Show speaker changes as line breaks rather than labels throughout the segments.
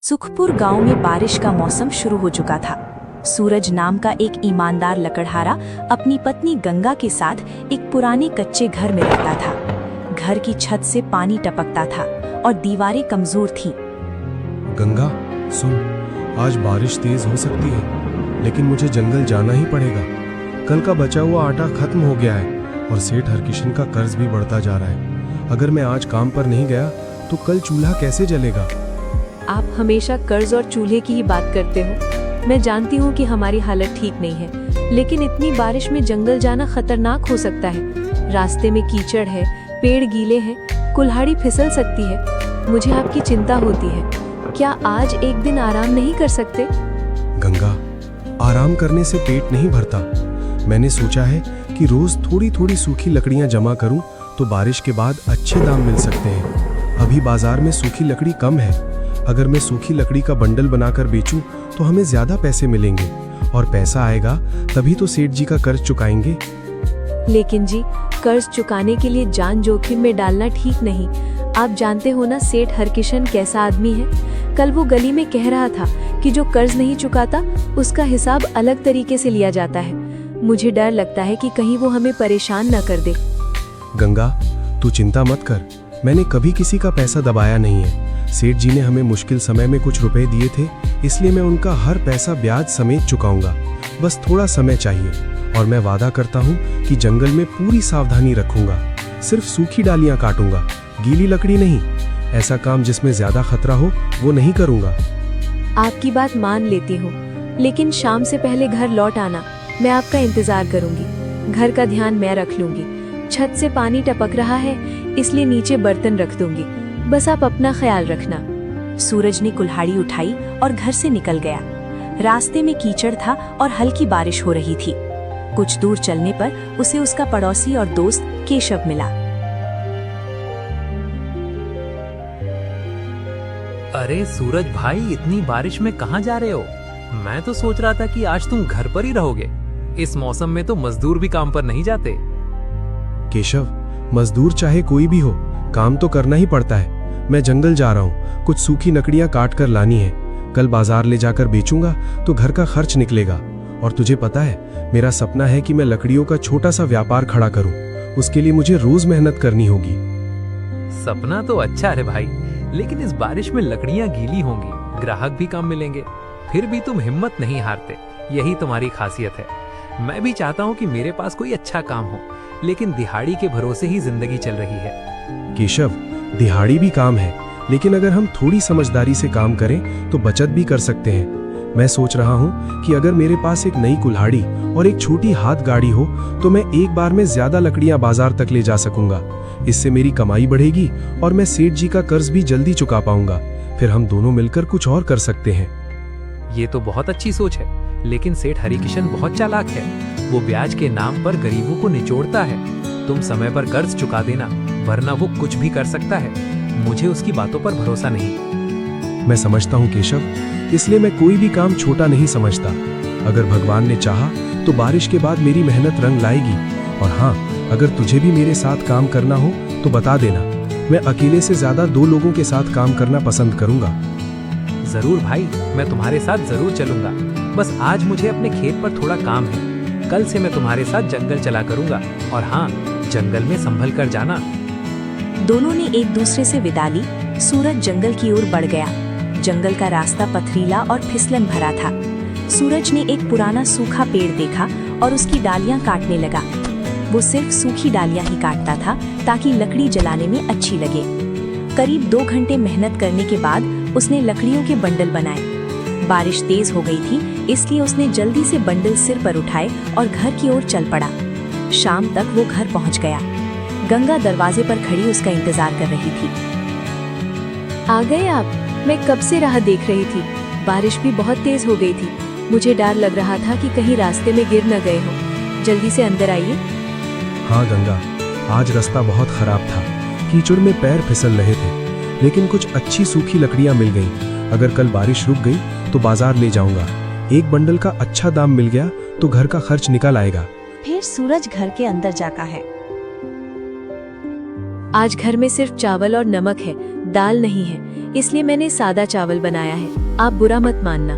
सुखपुर गांव में बारिश का मौसम शुरू हो चुका था। सूरज नाम का एक ईमानदार लकड़हारा अपनी पत्नी गंगा के साथ एक पुराने कच्चे घर में रहता था। घर की छत से पानी टपकता था और दीवारें कमजोर थीं।
गंगा, सुन, आज बारिश तेज हो सकती है, लेकिन मुझे जंगल जाना ही पड़ेगा। कल का बचा हुआ आटा खत्म हो गया है और सेठ हरकिशन का कर्ज भी बढ़ता जा रहा है। अगर मैं आज काम पर नहीं गया तो कल चूल्हा कैसे जलेगा?
आप हमेशा कर्ज और चूल्हे की ही बात करते हो। मैं जानती हूँ कि हमारी हालत ठीक नहीं है, लेकिन इतनी बारिश में जंगल जाना खतरनाक हो सकता है। रास्ते में कीचड़ है, पेड़ गीले हैं, कुल्हाड़ी फिसल सकती है। मुझे आपकी चिंता होती है। क्या आज एक दिन आराम नहीं कर सकते?
गंगा, आराम करने से पेट नहीं भरता। मैंने सोचा है कि रोज थोड़ी थोड़ी सूखी लकड़ियां जमा करूं तो बारिश के बाद अच्छे दाम मिल सकते हैं। अभी बाजार में सूखी लकड़ी कम है। अगर मैं सूखी लकड़ी का बंडल बनाकर बेचूं तो हमें ज्यादा पैसे मिलेंगे और पैसा आएगा तभी तो सेठ जी का कर्ज चुकाएंगे।
लेकिन जी, कर्ज चुकाने के लिए जान जोखिम में डालना ठीक नहीं। आप जानते हो ना सेठ हरकिशन कैसा आदमी है। कल वो गली में कह रहा था कि जो कर्ज नहीं चुकाता उसका हिसाब अलग तरीके से लिया जाता है। मुझे डर लगता है कि कहीं वो हमें परेशान न कर दे।
गंगा, तू चिंता मत कर। मैंने कभी किसी का पैसा दबाया नहीं है। सेठ जी ने हमें मुश्किल समय में कुछ रुपए दिए थे, इसलिए मैं उनका हर पैसा ब्याज समेत चुकाऊंगा। बस थोड़ा समय चाहिए और मैं वादा करता हूँ कि जंगल में पूरी सावधानी रखूंगा। सिर्फ सूखी डालियां काटूंगा, गीली लकड़ी नहीं। ऐसा काम जिसमें ज्यादा खतरा हो वो नहीं करूंगा।
आपकी बात मान लेती हूँ, लेकिन शाम से पहले घर लौट आना। मैं आपका इंतजार करूंगी। घर का ध्यान मैं रख लूंगी। छत से पानी टपक रहा है, इसलिए नीचे बर्तन रख दूंगी। बस आप अपना ख्याल रखना।
सूरज ने कुल्हाड़ी उठाई और घर से निकल गया। रास्ते में कीचड़ था और हल्की बारिश हो रही थी। कुछ दूर चलने पर उसे उसका पड़ोसी और दोस्त केशव मिला।
अरे सूरज भाई, इतनी बारिश में कहाँ जा रहे हो? मैं तो सोच रहा था कि आज तुम घर पर ही रहोगे। इस मौसम में तो मजदूर भी काम पर नहीं जाते।
केशव, मजदूर चाहे कोई भी हो, काम तो करना ही पड़ता है। मैं जंगल जा रहा हूँ, कुछ सूखी लकड़ियां काट कर लानी है। कल बाजार ले जाकर बेचूंगा तो घर का खर्च निकलेगा। और तुझे पता है, मेरा सपना है कि मैं लकड़ियों का छोटा सा व्यापार खड़ा करूं। उसके लिए मुझे रोज मेहनत करनी होगी।
सपना तो अच्छा है भाई, लेकिन इस बारिश में लकड़ियां गीली होंगी, ग्राहक भी कम मिलेंगे। फिर भी तुम हिम्मत नहीं हारते, यही तुम्हारी खासियत है। मैं भी चाहता हूँ कि मेरे पास कोई अच्छा काम हो, लेकिन दिहाड़ी के भरोसे ही जिंदगी चल रही है।
केशव, दिहाड़ी भी काम है, लेकिन अगर हम थोड़ी समझदारी से काम करें तो बचत भी कर सकते हैं। मैं सोच रहा हूँ कि अगर मेरे पास एक नई कुल्हाड़ी और एक छोटी हाथ गाड़ी हो तो मैं एक बार में ज्यादा लकड़ियां बाजार तक ले जा सकूंगा। इससे मेरी कमाई बढ़ेगी और मैं सेठ जी का कर्ज भी जल्दी चुका पाऊंगा। फिर हम दोनों मिलकर कुछ और कर सकते हैं।
ये तो बहुत अच्छी सोच है, लेकिन सेठ हरिकिशन बहुत चालाक है। वो ब्याज के नाम पर गरीबों को निचोड़ता है। तुम समय पर कर्ज चुका देना, वरना वो कुछ भी कर सकता है। मुझे उसकी बातों पर भरोसा नहीं।
मैं समझता हूँ केशव, इसलिए मैं कोई भी काम छोटा नहीं समझता। अगर भगवान ने चाहा तो बारिश के बाद मेरी मेहनत रंग लाएगी। और हाँ, अगर तुझे भी मेरे साथ काम करना हो तो बता देना। मैं अकेले से ज्यादा 2 लोगों के साथ काम करना पसंद करूंगा।
जरूर भाई, मैं तुम्हारे साथ जरूर चलूंगा। बस आज मुझे अपने खेत पर थोड़ा काम है। कल से मैं तुम्हारे साथ जंगल चला करूंगा। और हाँ, जंगल में संभल कर जाना।
दोनों ने एक दूसरे से विदा ली। सूरज जंगल की ओर बढ़ गया। जंगल का रास्ता पथरीला और फिसलन भरा था। सूरज ने एक पुराना सूखा पेड़ देखा और उसकी डालियां काटने लगा। वो सिर्फ सूखी डालियां ही काटता था ताकि लकड़ी जलाने में अच्छी लगे। करीब 2 घंटे मेहनत करने के बाद उसने लकड़ियों के बंडल बनाए। बारिश तेज हो गई थी, इसलिए उसने जल्दी से बंडल सिर पर उठाए और घर की ओर चल पड़ा। शाम तक वो घर पहुंच गया। गंगा दरवाजे पर खड़ी उसका इंतजार कर रही थी।
आ गए आप? मैं कब से राह देख रही थी। बारिश भी बहुत तेज हो गई थी। मुझे डर लग रहा था कि कहीं रास्ते में गिर न गए हो। जल्दी से अंदर आइए।
हाँ गंगा, आज रास्ता बहुत खराब था। कीचड़ में पैर फिसल रहे थे, लेकिन कुछ अच्छी सूखी लकड़ियां मिल गईं। अगर कल बारिश रुक गई तो बाजार ले जाऊंगा। एक बंडल का अच्छा दाम मिल गया तो घर का खर्च निकल आएगा।
फिर सूरज घर के अंदर जाता है।
आज घर में सिर्फ चावल और नमक है, दाल नहीं है, इसलिए मैंने सादा चावल बनाया है। आप बुरा मत मानना।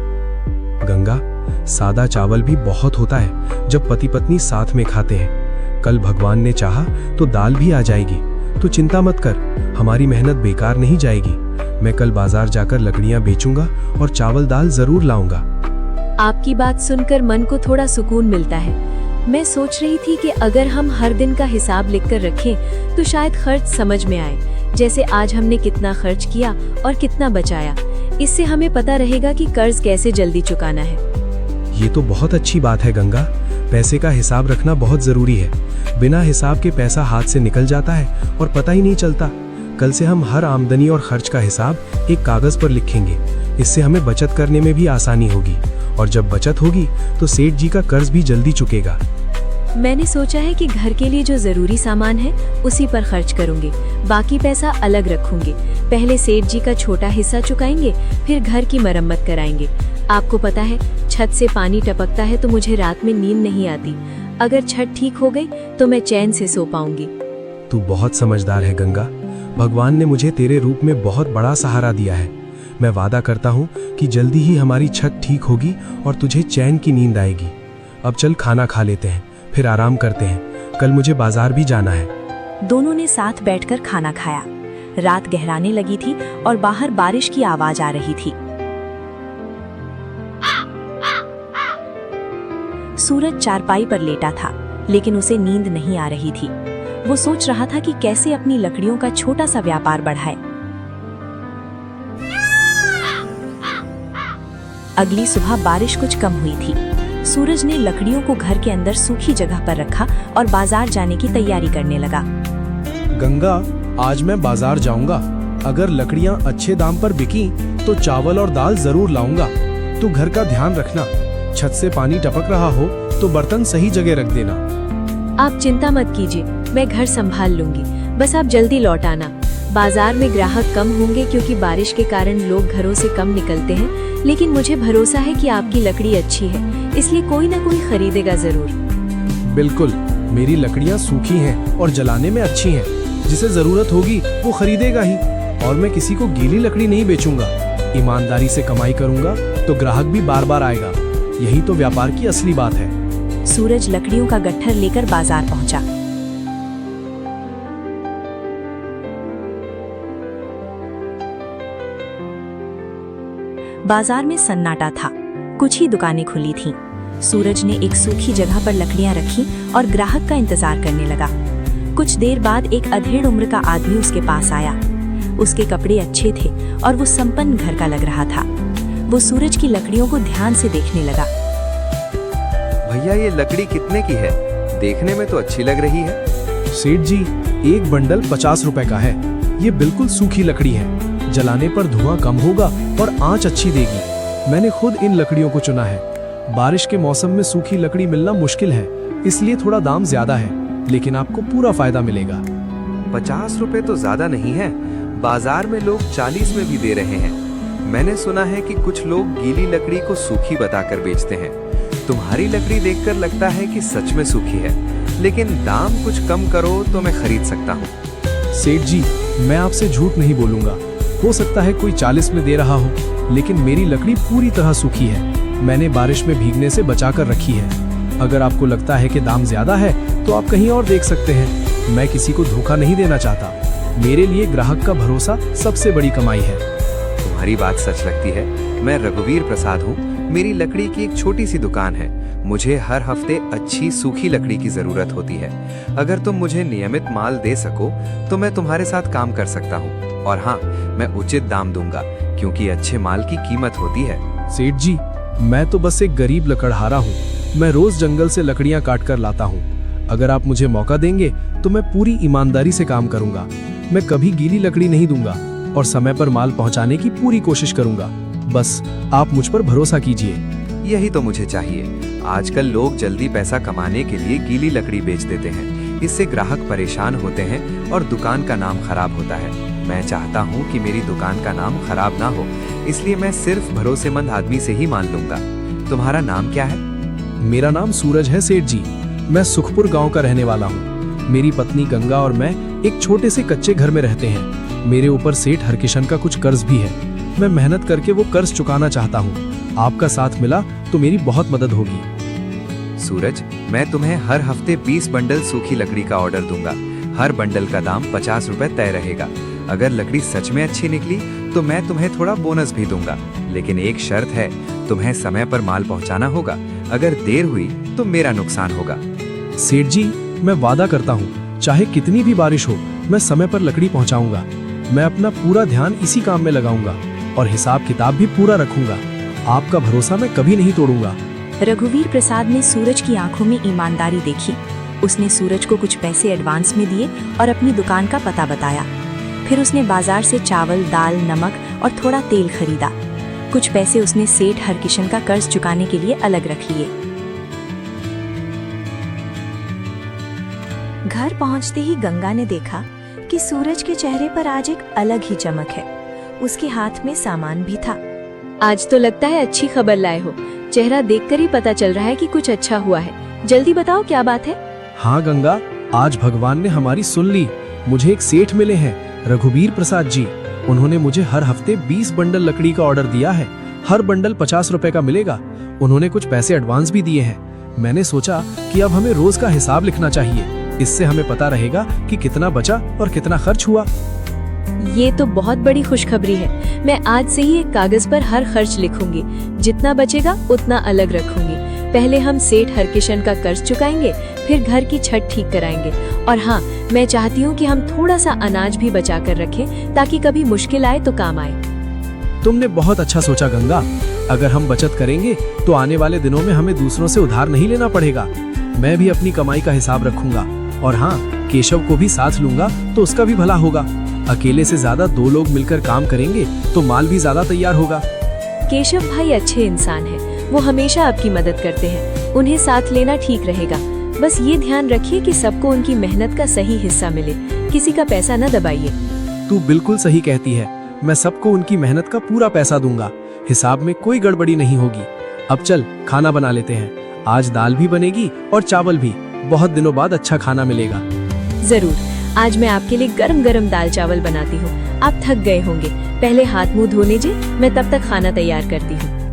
गंगा, सादा चावल भी बहुत होता है जब पति पत्नी साथ में खाते हैं। कल भगवान ने चाहा तो दाल भी आ जाएगी। तू चिंता मत कर, हमारी मेहनत बेकार नहीं जाएगी। मैं कल बाजार जाकर लकड़ियां बेचूंगा और चावल दाल जरूर लाऊंगा।
आपकी बात सुनकर मन को थोड़ा सुकून मिलता है। मैं सोच रही थी कि अगर हम हर दिन का हिसाब लिखकर रखें तो शायद खर्च समझ में आए, जैसे आज हमने कितना खर्च किया और कितना बचाया। इससे हमें पता रहेगा कि कर्ज कैसे जल्दी चुकाना है।
ये तो बहुत अच्छी बात है गंगा। पैसे का हिसाब रखना बहुत जरूरी है। बिना हिसाब के पैसा हाथ से निकल जाता है और पता ही नहीं चलता। कल से हम हर आमदनी और खर्च का हिसाब एक कागज पर लिखेंगे। इससे हमें बचत करने में भी आसानी होगी, और जब बचत होगी तो सेठ जी का कर्ज भी जल्दी चुकेगा।
मैंने सोचा है कि घर के लिए जो जरूरी सामान है उसी पर खर्च करूंगी, बाकी पैसा अलग रखूंगी। पहले सेठ जी का छोटा हिस्सा चुकाएंगे, फिर घर की मरम्मत कराएंगे। आपको पता है, छत से पानी टपकता है तो मुझे रात में नींद नहीं आती। अगर छत ठीक हो गई तो मैं चैन से सो पाऊंगी।
तू बहुत समझदार है गंगा। भगवान ने मुझे तेरे रूप में बहुत बड़ा सहारा दिया है। मैं वादा करता हूँ कि जल्दी ही हमारी छत ठीक होगी और तुझे चैन की नींद आएगी। अब चल खाना खा लेते हैं, फिर आराम करते हैं। कल मुझे बाजार भी जाना है।
दोनों ने साथ बैठकर खाना खाया। रात गहराने लगी थी और बाहर बारिश की आवाज आ रही थी। सूरज चारपाई पर लेटा था, लेकिन उसे नींद नहीं आ रही थी। वो सोच रहा था कि कैसे अपनी लकड़ियों का छोटा सा व्यापार बढ़ाए। अगली सुबह बारिश कुछ कम हुई थी। सूरज ने लकड़ियों को घर के अंदर सूखी जगह पर रखा और बाजार जाने की तैयारी करने लगा।
गंगा, आज मैं बाजार जाऊंगा। अगर लकड़ियां अच्छे दाम पर बिकी तो चावल और दाल जरूर लाऊंगा। तू घर का ध्यान रखना। छत से पानी टपक रहा हो तो बर्तन सही जगह रख देना।
आप चिंता मत कीजिए, मैं घर संभाल लूंगी। बस आप जल्दी लौट आना। बाजार में ग्राहक कम होंगे क्योंकि बारिश के कारण लोग घरों से कम निकलते हैं, लेकिन मुझे भरोसा है कि आपकी लकड़ी अच्छी है, इसलिए कोई ना कोई खरीदेगा जरूर।
बिल्कुल, मेरी लकड़ियां सूखी हैं और जलाने में अच्छी हैं। जिसे जरूरत होगी वो खरीदेगा ही, और मैं किसी को गीली लकड़ी नहीं बेचूंगा। ईमानदारी से कमाई करूंगा तो ग्राहक भी बार बार आएगा। यही तो व्यापार की असली बात है।
सूरज लकड़ियों का गट्ठर लेकर बाजार पहुंचा। बाजार में सन्नाटा था। कुछ ही दुकानें खुली थीं। सूरज ने एक सूखी जगह पर लकड़ियां रखी और ग्राहक का इंतजार करने लगा। कुछ देर बाद एक अधेड़ उम्र का आदमी उसके पास आया। उसके कपड़े अच्छे थे और वो संपन्न घर का लग रहा था। वो सूरज की लकड़ियों को ध्यान से देखने लगा।
भैया, ये लकड़ी कितने की है? देखने में तो अच्छी लग रही है।
सेठ जी, एक बंडल 50 रुपए का है। ये बिल्कुल सूखी लकड़ी है। जलाने पर धुआं कम होगा और आंच अच्छी देगी। मैंने खुद इन लकड़ियों को चुना है। बारिश के मौसम में सूखी लकड़ी मिलना मुश्किल है, इसलिए थोड़ा दाम ज्यादा है, लेकिन आपको पूरा फायदा मिलेगा।
50 रुपए तो ज्यादा नहीं है। बाजार में लोग 40 में भी दे रहे हैं। मैंने सुना है कि कुछ लोग गीली लकड़ी को सूखी बताकर बेचते हैं। तुम्हारी लकड़ी देखकर लगता है कि सच में सूखी है, लेकिन दाम कुछ कम करो तो मैं खरीद सकता हूँ।
सेठ जी, मैं आपसे झूठ नहीं बोलूंगा। हो सकता है कोई 40 में दे रहा हो, लेकिन मेरी लकड़ी पूरी तरह सूखी है। मैंने बारिश में भीगने से बचाकर रखी है। अगर आपको लगता है कि दाम ज्यादा है तो आप कहीं और देख सकते हैं। मैं किसी को धोखा नहीं देना चाहता। मेरे लिए ग्राहक का भरोसा सबसे बड़ी कमाई है।
तुम्हारी बात सच लगती है। मैं रघुवीर प्रसाद हूँ। मेरी लकड़ी की एक छोटी सी दुकान है। मुझे हर हफ्ते अच्छी सूखी लकड़ी की जरूरत होती है। अगर तुम मुझे नियमित माल दे सको तो मैं तुम्हारे साथ काम कर सकता हूँ। और हाँ, मैं उचित दाम दूंगा, क्योंकि अच्छे माल की कीमत होती है।
सेठ जी, मैं तो बस एक गरीब लकड़हारा हूँ। मैं रोज जंगल से लकड़ियाँ काट कर लाता हूँ। अगर आप मुझे मौका देंगे तो मैं पूरी ईमानदारी से काम करूंगा। मैं कभी गीली लकड़ी नहीं दूंगा और समय पर माल पहुंचाने की पूरी कोशिश करूंगा। बस आप मुझ पर भरोसा कीजिए।
यही तो मुझे चाहिए। आजकल लोग जल्दी पैसा कमाने के लिए गीली लकड़ी बेच देते हैं। इससे ग्राहक परेशान होते हैं और दुकान का नाम खराब होता है। मैं चाहता हूँ कि मेरी दुकान का नाम खराब ना हो, इसलिए मैं सिर्फ भरोसेमंद आदमी से ही माल लूंगा। तुम्हारा नाम क्या है?
मेरा नाम सूरज है सेठ जी। मैं सुखपुर गांव का रहने वाला हूँ। मेरी पत्नी गंगा और मैं एक छोटे से कच्चे घर में रहते हैं। मेरे ऊपर सेठ हरकिशन का कुछ कर्ज भी है। मैं मेहनत करके वो कर्ज चुकाना चाहता हूँ। आपका साथ मिला तो मेरी बहुत मदद होगी।
सूरज, मैं तुम्हें हर हफ्ते 20 बंडल सूखी लकड़ी का ऑर्डर दूंगा। हर बंडल का दाम 50 रुपए तय रहेगा। अगर लकड़ी सच में अच्छी निकली तो मैं तुम्हें थोड़ा बोनस भी दूंगा, लेकिन एक शर्त है, तुम्हें समय पर माल पहुंचाना होगा। अगर देर हुई तो मेरा नुकसान होगा।
सेठ जी, मैं वादा करता हूँ, चाहे कितनी भी बारिश हो, मैं समय पर लकड़ी पहुँचाऊंगा। मैं अपना पूरा ध्यान इसी काम में लगाऊंगा और हिसाब किताब भी पूरा रखूंगा। आपका भरोसा मैं कभी नहीं तोड़ूंगा।
रघुवीर प्रसाद ने सूरज की आंखों में ईमानदारी देखी। उसने सूरज को कुछ पैसे एडवांस में दिए और अपनी दुकान का पता बताया। फिर उसने बाजार से चावल, दाल, नमक और थोड़ा तेल खरीदा। कुछ पैसे उसने सेठ हरकिशन का कर्ज चुकाने के लिए अलग रख लिए। घर पहुंचते ही गंगा ने देखा कि सूरज के चेहरे पर आज एक अलग ही चमक है। उसके हाथ में सामान भी था।
आज तो लगता है अच्छी खबर लाए हो। चेहरा देखकर ही पता चल रहा है कि कुछ अच्छा हुआ है। जल्दी बताओ क्या बात है।
हाँ गंगा, आज भगवान ने हमारी सुन ली। मुझे एक सेठ मिले हैं, रघुवीर प्रसाद जी। उन्होंने मुझे हर हफ्ते 20 बंडल लकड़ी का ऑर्डर दिया है। हर बंडल 50 रुपए का मिलेगा। उन्होंने कुछ पैसे एडवांस भी दिए हैं। मैंने सोचा कि अब हमें रोज का हिसाब लिखना चाहिए। इससे हमें पता रहेगा कि कितना बचा और कितना खर्च हुआ।
ये तो बहुत बड़ी खुशखबरी है। मैं आज से ही एक कागज पर हर खर्च लिखूंगी। जितना बचेगा उतना अलग रखूंगी। पहले हम सेठ हरकिशन का कर्ज चुकाएंगे, फिर घर की छत ठीक कराएंगे। और हाँ, मैं चाहती हूँ कि हम थोड़ा सा अनाज भी बचा कर रखें, ताकि कभी मुश्किल आए तो काम आए।
तुमने बहुत अच्छा सोचा गंगा। अगर हम बचत करेंगे तो आने वाले दिनों में हमें दूसरों से उधार नहीं लेना पड़ेगा। मैं भी अपनी कमाई का हिसाब रखूंगा। और हाँ, केशव को भी साथ लूंगा तो उसका भी भला होगा। अकेले से ज्यादा 2 लोग मिलकर काम करेंगे तो माल भी ज्यादा तैयार होगा।
केशव भाई अच्छे इंसान हैं। वो हमेशा आपकी मदद करते हैं। उन्हें साथ लेना ठीक रहेगा। बस ये ध्यान रखिए कि सबको उनकी मेहनत का सही हिस्सा मिले। किसी का पैसा न दबाइए।
तू बिल्कुल सही कहती है। मैं सबको उनकी मेहनत का पूरा पैसा दूंगा। हिसाब में कोई गड़बड़ी नहीं होगी। अब चल खाना बना लेते हैं। आज दाल भी बनेगी और चावल भी। बहुत दिनों बाद अच्छा खाना मिलेगा।
जरूर। आज मैं आपके लिए गरम गरम दाल चावल बनाती हूँ। आप थक गए होंगे। पहले हाथ मुंह धो लीजिए, मैं तब तक खाना तैयार करती हूँ।